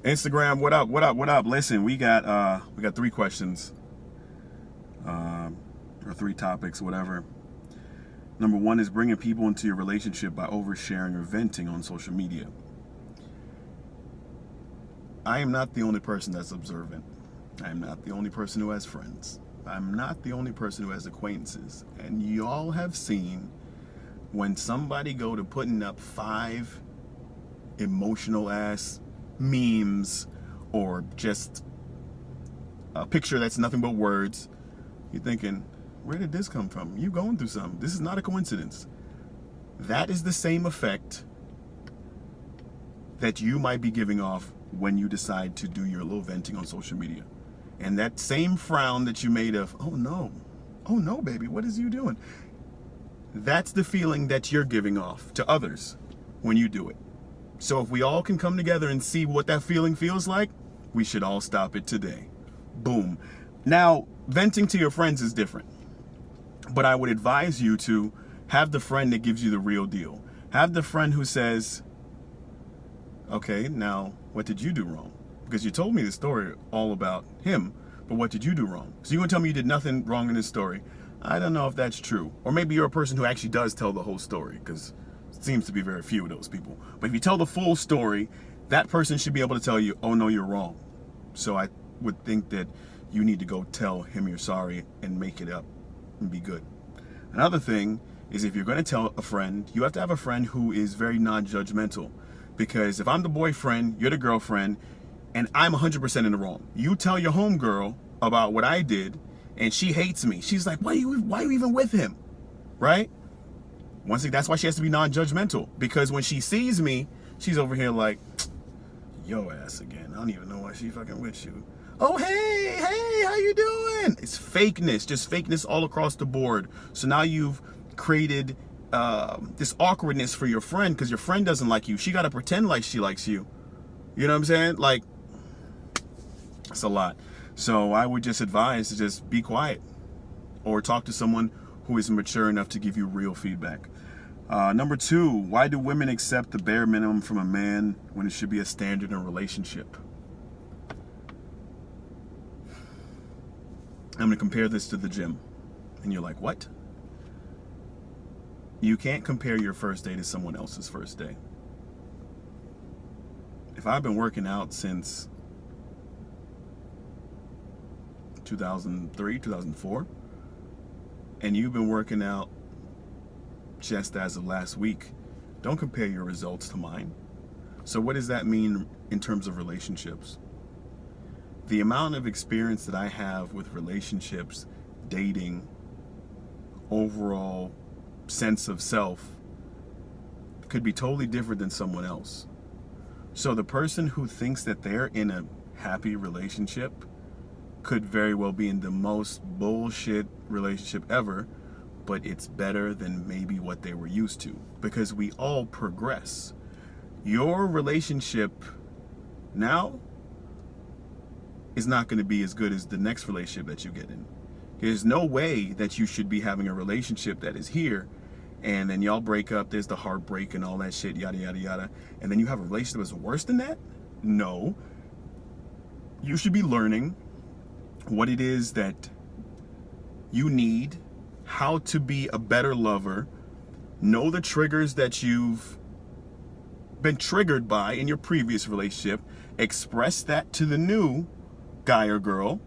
Instagram, what up? What up? What up? Listen, we got 3 questions, or 3 topics, whatever. Number 1 is bringing people into your relationship by oversharing or venting on social media. I am not the only person that's observant. I am not the only person who has friends. I'm not the only person who has acquaintances. And y'all have seen when somebody go to putting up 5 emotional ass memes or just a picture that's nothing but words, you're thinking, where did this come from? You going through something. This is not a coincidence. That is the same effect that you might be giving off when you decide to do your little venting on social media. And that same frown that you made of, oh no, baby, what is you doing? That's the feeling that you're giving off to others when you do it. So if we all can come together and see what that feeling feels like, we should all stop it today. Boom. Now, venting to your friends is different. But I would advise you to have the friend that gives you the real deal. Have the friend who says, okay, now what did you do wrong? Because you told me the story all about him, but what did you do wrong? So you're going to tell me you did nothing wrong in this story. I don't know if that's true. Or maybe you're a person who actually does tell the whole story, because it seems to be very few of those people. But if you tell the full story, that person should be able to tell you, oh no, you're wrong. So I would think that you need to go tell him you're sorry and make it up and be good. Another thing is, if you're going to tell a friend, you have to have a friend who is very non-judgmental. Because if I'm the boyfriend, you're the girlfriend, and I'm 100% in the wrong. You tell your homegirl about what I did, and she hates me. She's like, why are you even with him? Right? Once again, that's why she has to be non-judgmental. Because when she sees me, she's over here like, yo ass again. I don't even know why she fucking with you. Oh, hey, how you doing? It's fakeness, just fakeness all across the board. So now you've created this awkwardness for your friend, because your friend doesn't like you. She got to pretend like she likes you. You know what I'm saying? Like, it's a lot. So I would just advise to just be quiet or talk to someone who is mature enough to give you real feedback. Number 2, why do women accept the bare minimum from a man when it should be a standard in a relationship? I'm going to compare this to the gym. And you're like, what? You can't compare your first day to someone else's first day. If I've been working out since 2003, 2004, and you've been working out just as of last week, don't compare your results to mine. So what does that mean in terms of relationships? The amount of experience that I have with relationships, dating, overall sense of self could be totally different than someone else. So the person who thinks that they're in a happy relationship could very well be in the most bullshit relationship ever, but it's better than maybe what they were used to, because we all progress. Your relationship now is not going to be as good as the next relationship that you get in. There's no way that you should be having a relationship that is here, and then y'all break up, there's the heartbreak and all that shit, yada, yada, yada, and then you have a relationship that's worse than that? No. You should be learning what it is that you need, how to be a better lover, know the triggers that you've been triggered by in your previous relationship, express that to the new guy or girl,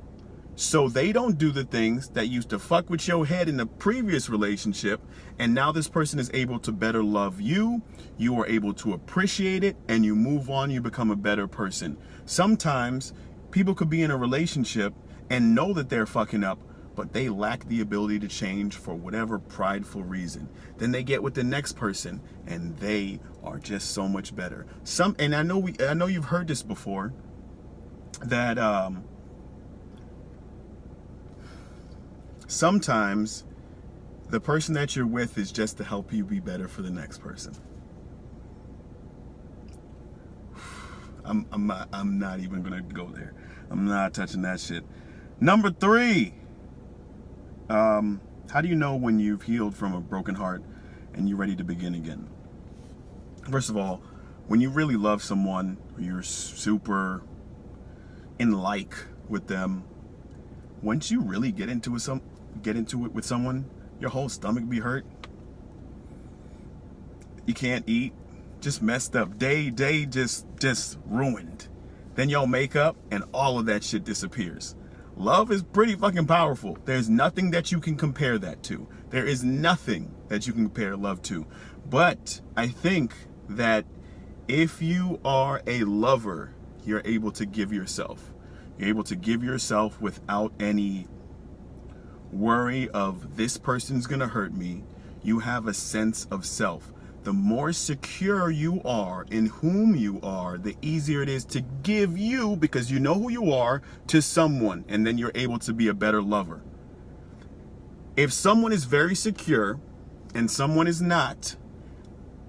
so they don't do the things that used to fuck with your head in the previous relationship, and now this person is able to better love you, you are able to appreciate it, and you move on, you become a better person. Sometimes people could be in a relationship and know that they're fucking up, but they lack the ability to change for whatever prideful reason. Then they get with the next person and they are just so much better. And I know you've heard this before, that sometimes the person that you're with is just to help you be better for the next person. I'm not even gonna go there. I'm not touching that shit. Number 3, how do you know when you've healed from a broken heart and you're ready to begin again? First of all, when you really love someone, you're super in like with them, once you really get into it with someone, your whole stomach be hurt. You can't eat, just messed up. Day just ruined. Then y'all make up and all of that shit disappears. Love is pretty fucking powerful. There's nothing that you can compare that to. There is nothing that you can compare love to. But I think that if you are a lover, you're able to give yourself. You're able to give yourself without any worry of this person's gonna hurt me. You have a sense of self. The more secure you are in whom you are, the easier it is to give you, because you know who you are, to someone, and then you're able to be a better lover. If someone is very secure and someone is not,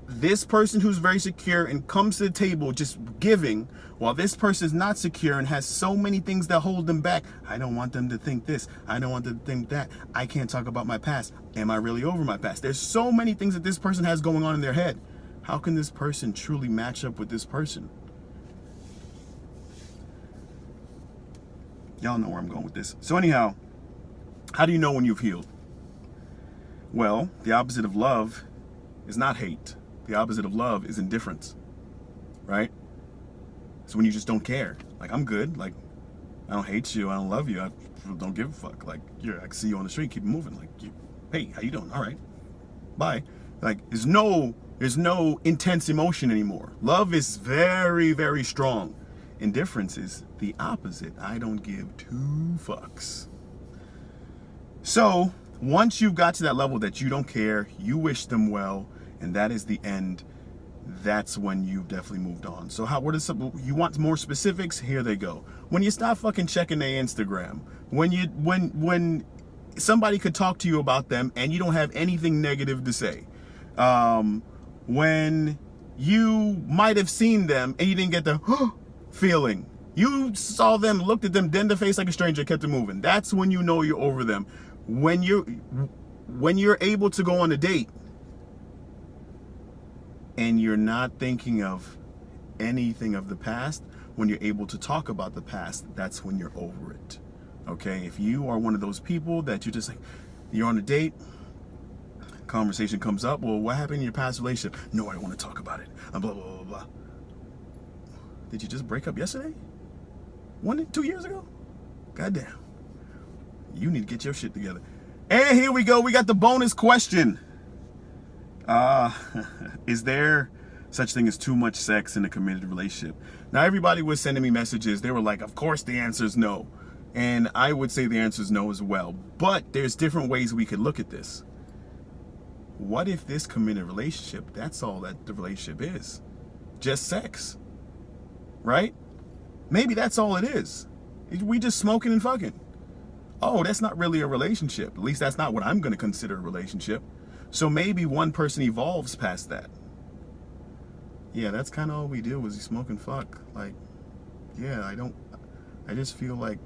this person who's very secure and comes to the table just giving, while this person is not secure and has so many things that hold them back. I don't want them to think this. I don't want them to think that. I can't talk about my past. Am I really over my past? There's so many things that this person has going on in their head. How can this person truly match up with this person? Y'all know where I'm going with this. So anyhow, how do you know when you've healed? Well, the opposite of love is not hate. The opposite of love is indifference, right? So when you just don't care, like, I'm good, like, I don't hate you, I don't love you, I don't give a fuck, like, I can see you on the street, keep moving, like, hey, how you doing? All right, bye. Like, there's no intense emotion anymore. Love is very, very strong. Indifference is the opposite. I don't give two fucks. So once you've got to that level that you don't care, you wish them well, and that is the end, that's when you've definitely moved on. So you want more specifics? Here they go. When you stop fucking checking their Instagram, when somebody could talk to you about them and you don't have anything negative to say, when you might have seen them and you didn't get the feeling, you saw them, looked at them, dead in the face like a stranger, kept it moving. That's when you know you're over them. When you're able to go on a date and you're not thinking of anything of the past, when you're able to talk about the past, that's when you're over it. Okay? If you are one of those people that you're just like, you're on a date, conversation comes up, well, what happened in your past relationship? No, I don't want to talk about it. Blah, blah, blah, blah, blah. Did you just break up yesterday? 2 years ago? Goddamn. You need to get your shit together. And here we go. We got the bonus question. Is there such thing as too much sex in a committed relationship? Now, everybody was sending me messages. They were like, of course the answer is no. And I would say the answer is no as well. But there's different ways we could look at this. What if this committed relationship, that's all that the relationship is? Just sex. Right? Maybe that's all it is. We just smoking and fucking. Oh, that's not really a relationship. At least that's not what I'm going to consider a relationship. So maybe one person evolves past that. Yeah, that's kind of all we do is you smoke and fuck. Like, yeah, I just feel like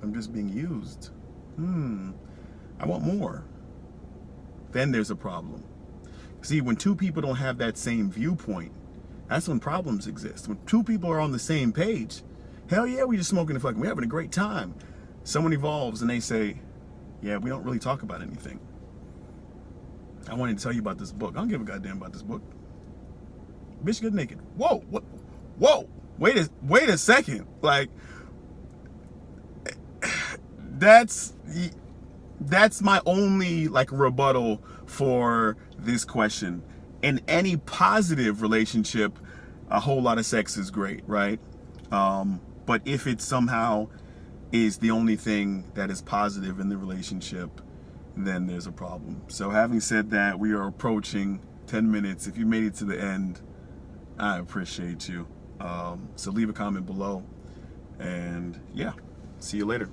I'm just being used. I want more. Then there's a problem. See, when two people don't have that same viewpoint, that's when problems exist. When two people are on the same page, hell yeah, we just smoking and fucking. We're having a great time. Someone evolves and they say, yeah, we don't really talk about anything. I wanted to tell you about this book. I don't give a goddamn about this book. Bitch, get naked. Whoa, what? Whoa, wait a second. Like, that's my only like rebuttal for this question. In any positive relationship, a whole lot of sex is great, right? But if it somehow is the only thing that is positive in the relationship, then there's a problem. So having said that, we are approaching 10 minutes. If you made it to the end, I appreciate you. So leave a comment below. And yeah, see you later.